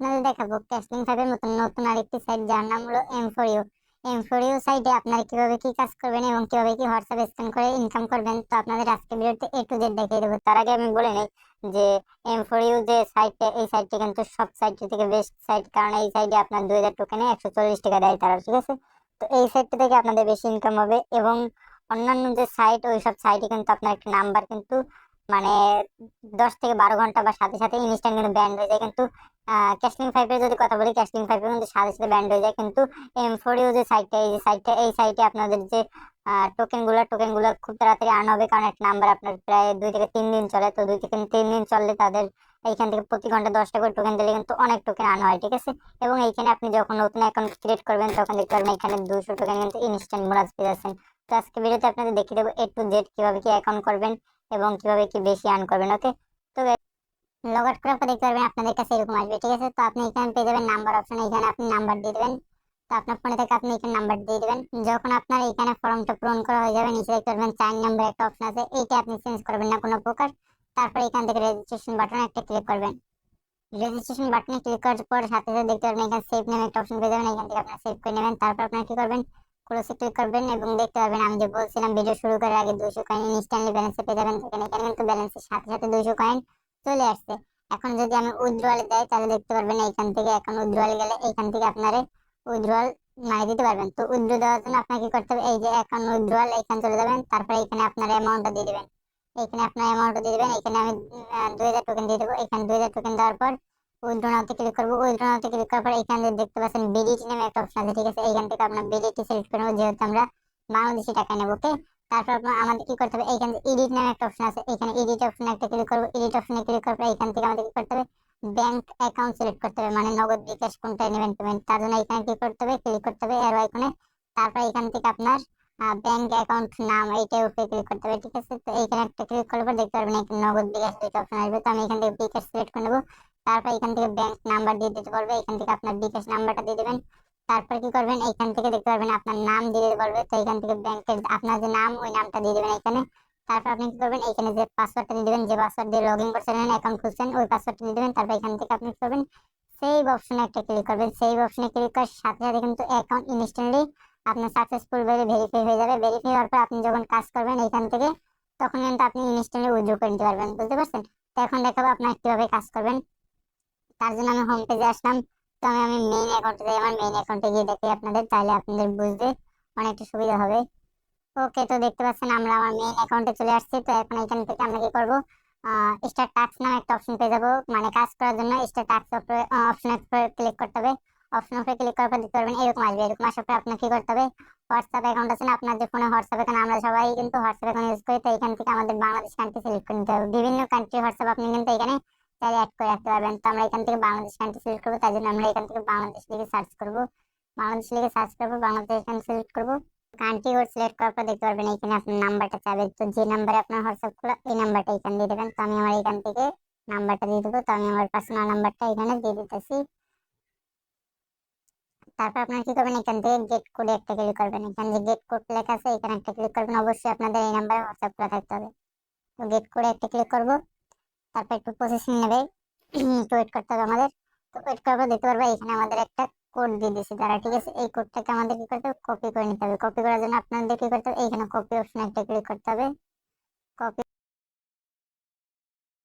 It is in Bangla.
আপনাদের দেখাবো ক্যাশলিং 5 এর মতন নতুন আরেকটি সাইট, যার নাম হলো M4U। M4U সাইটে আপনারা কিভাবে কি কাজ করবেন এবং কিভাবে কি হোয়াটসঅ্যাপ স্ক্যান করে ইনকাম করবেন, তো আপনাদের আজকে ভিডিওতে A to Z দেখিয়ে দেবো। তার আগে আমি বলে নিই যে M4U যে সাইটটা, এই সাইটটি কিন্তু সব সাইট থেকে বেস্ট সাইট, কারণ এই সাইটে আপনার 2000 টোকেনে 140 টাকা দেয় তারা, ঠিক আছে। তো এই সাইটটা থেকে আপনাদের বেশি ইনকাম হবে, এবং অন্যান্য যে সাইট ওই সব সাইটে কিন্তু আপনার একটা নাম্বার কিন্তু মানে 10 থেকে 12 ঘন্টা বা সাথে সাথে ইনস্ট্যান্ট কিন্তু ব্যান্ড হয়ে যায়। কিন্তু ক্যাশলিং 5 এর যদি কথা বলি, ক্যাশলিং 5 এর কিন্তু সাথে সাথে ব্যান্ড হয়ে যায়। কিন্তু M4U যে সাইটটা, এই যে সাইটটা, এই সাইটে আপনাদের যে টোকেন গুলো খুব তাড়াতাড়ি আর্ন হবে, কারণ একটা নাম্বার আপনার প্রায় 2 থেকে 3 দিন চলে। তো 2 থেকে 3 দিন চললে তাদের এইখান থেকে প্রতি ঘন্টা 10টা করে টোকেন দিলে কিন্তু অনেক টোকেন আর্ন হয়, ঠিক আছে। এবং এইখানে আপনি যখন নতুন অ্যাকাউন্ট ক্রিয়েট করবেন তখন দেখতে পারবেন এখানে 200 টোকেন কিন্তু ইনস্ট্যান্ট বোনাস পেয়ে যাচ্ছেন। তো আজকে ভিডিওতে আপনাদের দেখিয়ে দেবো A to Z কিভাবে কি অ্যাকাউন্ট করবেন এবং কিভাবে কি বেশি আর্ন করবেন, ওকে। তো লগ আউট করার পর দেখতে পারবেন আপনাদের কাছে এরকম আসবে, ঠিক আছে। তো আপনি এখানে পেয়ে যাবেন নাম্বার অপশন, এখানে আপনি নাম্বার দিয়ে দেবেন। তো আপনার ফোনে থেকে আপনি এখানে নাম্বার দিয়ে দেবেন। যখন আপনার এখানে ফর্মটা পূরণ করা হয়ে যাবে, নিচে দেখতে পারবেন 4 নম্বর একটা অপশন আছে, এইটা আপনি চেঞ্জ করবেন না কোনো প্রকার। তারপর এখান থেকে রেজিস্ট্রেশন বাটন একটা ক্লিক করবেন। রেজিস্ট্রেশন বাটনে ক্লিক করার পর সাথে সাথে দেখতে পারবেন এখানে সেভ নামে একটা অপশন পেয়ে যাবেন, এখান থেকে আপনারা সেভ করে নেবেন। তারপর আপনারা কি করবেন, ক্লোজে ক্লিক করবেন এবং দেখতে পারবেন আমি যে বলছিলাম ভিডিও শুরু করার আগে 200 কয়েন ইনস্ট্যান্টলি ব্যালেন্সে পেয়ে যাবেন। এখানে এখানে কিন্তু ব্যালেন্সের সাথে সাথে 200 কয়েন চলে আসছে। এখন যদি আমি উইথড্রয়ালে যাই তাহলে দেখতে পারবেন এইখান থেকে, এখন উইথড্রয়ালে গেলে এইখান থেকে আপনারা উইথড্রয়াল দিতে পারবেন। তো উইথড্র দেওয়ার জন্য আপনাকে কি করতে হবে, এই যে এখন উইথড্রয়াল এখানে চলে যাবেন। তারপরে এখানে আপনার অ্যামাউন্টটা দিয়ে দিবেন, এখানে আপনার অ্যামাউন্টটা দিয়ে দিবেন। এখানে আমি 2000 টোকেন দিয়ে দেবো। এখানে 2000 টোকেন দেওয়ার পর উইথড্র নাওতে ক্লিক করবো। উইথড্র নাওতে ক্লিক করার পর এখানে দেখতে পাচ্ছেন বিডিটি নামে একটা অপশন আছে, ঠিক আছে। এইখান থেকে আপনার বিডিটি সিলেক্ট করে নেবো, যেহেতু আমরা বাংলাদেশি টাকা নেবো, ওকে। তারপর আমাদের কি করতে হবে, এইখানে এডিট নামে একটা অপশন আছে, এখানে এডিট অপশনে একটা ক্লিক করবো। এডিট অপশনে ক্লিক করার পর এখান থেকে আমাদের কি করতে হবে, ব্যাংক অ্যাকাউন্ট সিলেক্ট করতে হবে, মানে নগদ বিকাশ কোনটা নেবেন পেমেন্ট। তার জন্য এখানে কি করতে হবে, ক্লিক করতে হবে অ্যারো আইকনে। তারপর এখান থেকে আপনার ব্যাংক অ্যাকাউন্ট নাম এইটার উপরে ক্লিক করতে হবে, ঠিক আছে। তো এইখানে একটা ক্লিক করার পর দেখতে পারবেন এখানে নগদ বিকাশ দুইটা অপশন আসবে। তো আমি এখান থেকে বিকাশ সিলেক্ট করে নেবো। তারপর এখান থেকে ব্যাংক নাম্বার দিয়ে দিতে বলবে, এখান থেকে আপনার বিকাশ নাম্বারটা দিয়ে দিবেন। তারপর কি করবেন, এখান থেকে দেখতে পারবেন আপনার নাম দিয়ে দিতে বলবে। তো এখান থেকে ব্যাংকের আপনার যে নাম ওই নামটা দিয়ে দিবেন এখানে। তারপর আপনি কি করবেন, এখানে যে পাসওয়ার্ডটা দিয়ে দিবেন, যে পাসওয়ার্ড দিয়ে লগ ইন করছেন অ্যাকাউন্ট খুলছেন ওই পাসওয়ার্ডটা দিয়ে দিবেন। তারপর এখান থেকে আপনি কি করবেন, সেভ অপশনে একটা ক্লিক করবেন। সেভ অপশনে ক্লিক করার সাথে সাথে কিন্তু অ্যাকাউন্ট ইনস্ট্যান্টলি আপনার সাকসেসফুল ভাবে ভেরিফাই হয়ে যাবে। ভেরিফাই হওয়ার পর আপনি যখন কাজ করবেন এখান থেকে, তখন কিন্তু আপনি ইনস্ট্যান্টলি উইথড্র করে নিতে পারবেন, বুঝতে পারছেন। তো এখন দেখাবো আপনার কিভাবে কাজ করবেন। তার জন্য আমি হোম পেজে আসলাম। তো আমি মেইন অ্যাকাউন্টে যাই, আমার মেইন অ্যাকাউন্টে গিয়ে দেখি আপনাদের, তাহলে আপনাদের বুঝতে অনেকটা সুবিধা হবে। ওকে, তো দেখতে পাচ্ছেন আমরা আমার মেইন অ্যাকাউন্টে চলে আসছি। তো এখন এখান থেকে আমরা কি করবো, স্টার্ট টাস্ক নামে একটা অপশন পেয়ে যাবো, মানে কাজ করার জন্য স্টার্ট টাস্ক অপশনের উপরে ক্লিক করতে হবে। অপশনের উপরে ক্লিক করার পর দেখতে পারবেন এরকম আসবে। এরকম আসার পর আপনাকে কি করতে হবে, হোয়াটসঅ্যাপ অ্যাকাউন্ট আছে না আপনার যে ফোনে হোয়াটসঅ্যাপ অ্যাকাউন্ট, আমরা সবাই কিন্তু হোয়াটসঅ্যাপ অ্যাকাউন্ট ইউজ করি। তো এখান থেকে আমাদের বাংলাদেশ কান্ট্রি সিলেক্ট করে নিতে হবে। বিভিন্ন কান্ট্রি হোয়াটসঅ্যাপ আপনি কিন্তু এখানে চাইলে অ্যাড করে রাখতে পারবেন। তো আমরা এখান থেকে বাংলাদেশ কান্ট্রি সিলেক্ট করবো, তার জন্য আমরা এখান থেকে বাংলাদেশ লিখে সার্চ করবো। বাংলাদেশ লিখে সার্চ করবো, বাংলাদেশ এখানে সিলেক্ট করবো। কান্ট্রি কোড সিলেক্ট করার পর দেখতে পারবেন এখানে আপনার নাম্বারটা চাবে। তো যে নাম্বারে আপনার হোয়াটসঅ্যাপ খোলা এই নাম্বারটা এখানে দিয়ে দেবেন। তো আমি আমার এখান থেকে নাম্বারটা দিয়ে দেবো। তো আমি আমার পার্সোনাল নাম্বারটা এখানে দিয়ে দিতেছি। তারপর আপনারা কি করবেন, এখান থেকে গেট কোডে একটা ক্লিক করবেন। এখানে যে গেট কোড লেখা আছে এখানে একটা ক্লিক করবেন। অবশ্যই আপনাদের এই নাম্বারে হোয়াটসঅ্যাপ খোলা থাকতে হবে। তো গেট কোডে একটা ক্লিক করবো। তারপর একটু প্রসেসিং নেবে, একটু ওয়েট করতে হবে আমাদের। তো ওয়েট করার পর দেখতে পারবে এখানে আমাদের একটা কোড দিয়ে দিচ্ছে তারা, ঠিক আছে। এই কোডটাকে আমাদের কি করতে হবে, কপি করে নিতে হবে। কপি করার জন্য আপনাদের কি করতে হবে, এইখানে কপি অপশনে একটা ক্লিক করতে হবে। কপি